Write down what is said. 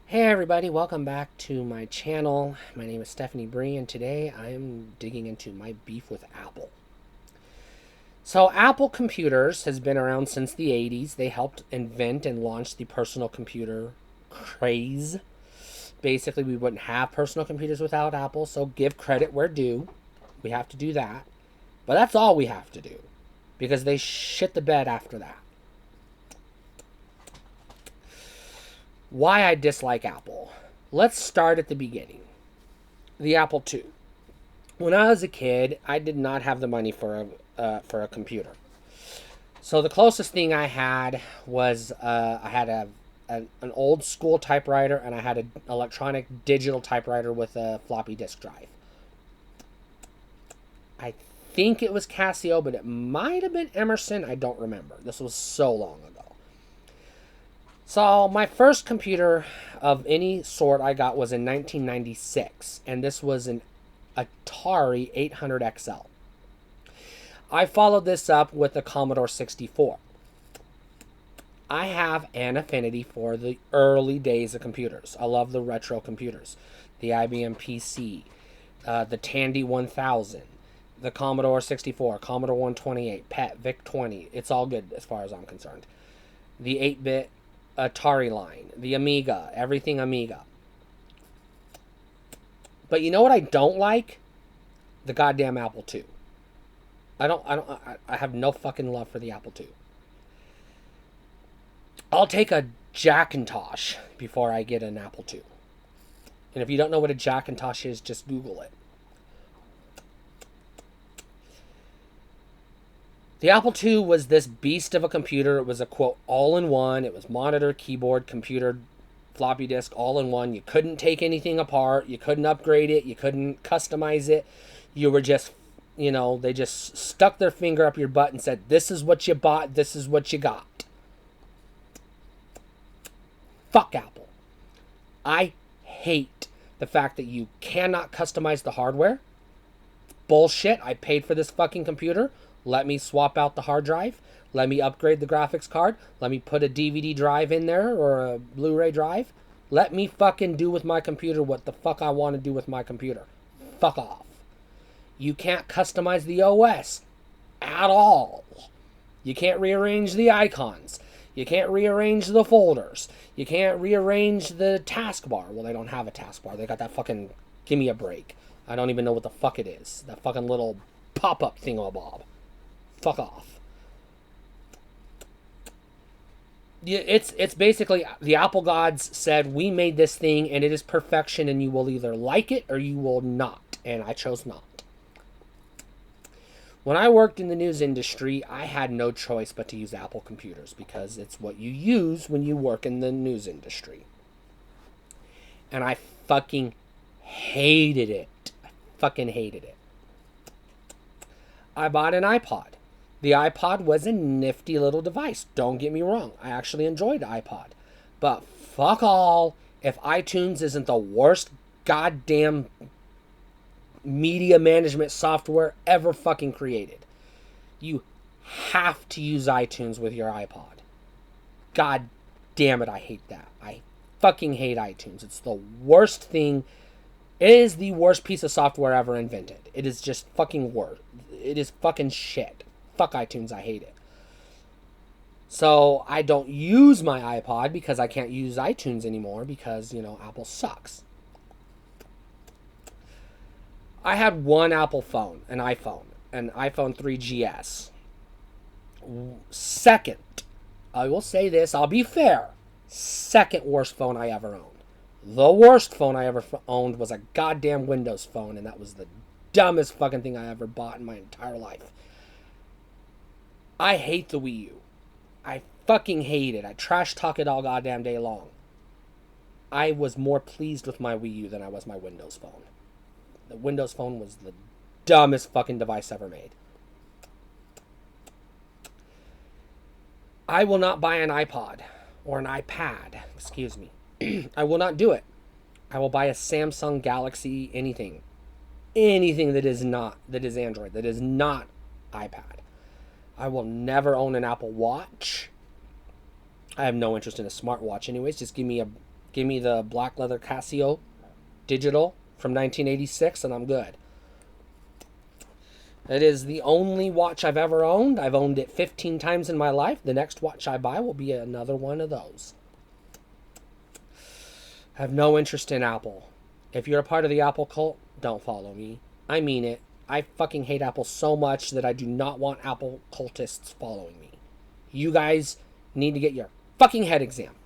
Hey everybody, welcome back to my channel. My name is Stephanie Bree and today I'm digging into my beef with Apple. So Apple Computers has been around since the 80s. They helped invent and launch the personal computer craze. Basically, we wouldn't have personal computers without Apple, so give credit where due. We have to do that. But that's all we have to do because they shit the bed after that. Why I dislike Apple. Let's start at the beginning. The Apple II. When I was a kid, I did not have the money for a computer. So the closest thing I had was I had an old school typewriter and I had an electronic digital typewriter with a floppy disk drive. I think it was Casio, but it might have been Emerson. I don't remember. This was so long ago. So my first computer of any sort I got was in 1996, and this was an Atari 800 XL. I followed this up with the Commodore 64. I have an affinity for the early days of computers. I love the retro computers. The IBM PC, the Tandy 1000, the Commodore 64, Commodore 128, PET, VIC-20. It's all good as far as I'm concerned. The 8-bit Atari line, the Amiga, everything Amiga. But you know what I don't like? The goddamn Apple II. I have no fucking love for the Apple II. I'll take a Jackintosh before I get an Apple II. And if you don't know what a Jackintosh is, just Google it. The Apple II was this beast of a computer. It was a quote all-in-one. It was monitor, keyboard, computer, floppy disk, all in one. You couldn't take anything apart. You couldn't upgrade it. You couldn't customize it. You were just, they just stuck their finger up your butt and said, this is what you bought. This is what you got. Fuck Apple. I hate the fact that you cannot customize the hardware. Bullshit. I paid for this fucking computer. Let me swap out the hard drive. Let me upgrade the graphics card. Let me put a DVD drive in there or a Blu-ray drive. Let me fucking do with my computer what the fuck I want to do with my computer. Fuck off. You can't customize the OS at all. You can't rearrange the icons. You can't rearrange the folders. You can't rearrange the taskbar. Well, they don't have a taskbar. They got that fucking... Give me a break. I don't even know what the fuck it is. That fucking little pop-up thingamabob. Fuck off. It's basically the Apple gods said, we made this thing and it is perfection and you will either like it or you will not. And I chose not. When I worked in the news industry, I had no choice but to use Apple computers because it's what you use when you work in the news industry. And I fucking hated it. I fucking hated it. I bought an iPod. The iPod was a nifty little device. Don't get me wrong. I actually enjoyed the iPod. But fuck all if iTunes isn't the worst goddamn media management software ever fucking created. You have to use iTunes with your iPod. God damn it, I hate that. I fucking hate iTunes. It's the worst thing. It is the worst piece of software ever invented. It is just fucking worse. It is fucking shit. Fuck iTunes, I hate it. So I don't use my iPod because I can't use iTunes anymore because, Apple sucks. I had one Apple phone, an iPhone 3GS. Second, I will say this, I'll be fair, second worst phone I ever owned. The worst phone I ever owned was a goddamn Windows phone, and that was the dumbest fucking thing I ever bought in my entire life. I hate the Wii U. I fucking hate it. I trash talk it all goddamn day long. I was more pleased with my Wii U than I was my Windows phone. The Windows phone was the dumbest fucking device ever made. I will not buy an iPod or an iPad. Excuse me. I will not do it. I will buy a Samsung Galaxy anything. Anything that is Android, that is not iPad. I will never own an Apple Watch. I have no interest in a smartwatch anyways. Just give me Give me the black leather Casio digital from 1986 and I'm good. It is the only watch I've ever owned. I've owned it 15 times in my life. The next watch I buy will be another one of those. I have no interest in Apple. If you're a part of the Apple cult, don't follow me. I mean it. I fucking hate Apple so much that I do not want Apple cultists following me. You guys need to get your fucking head examined.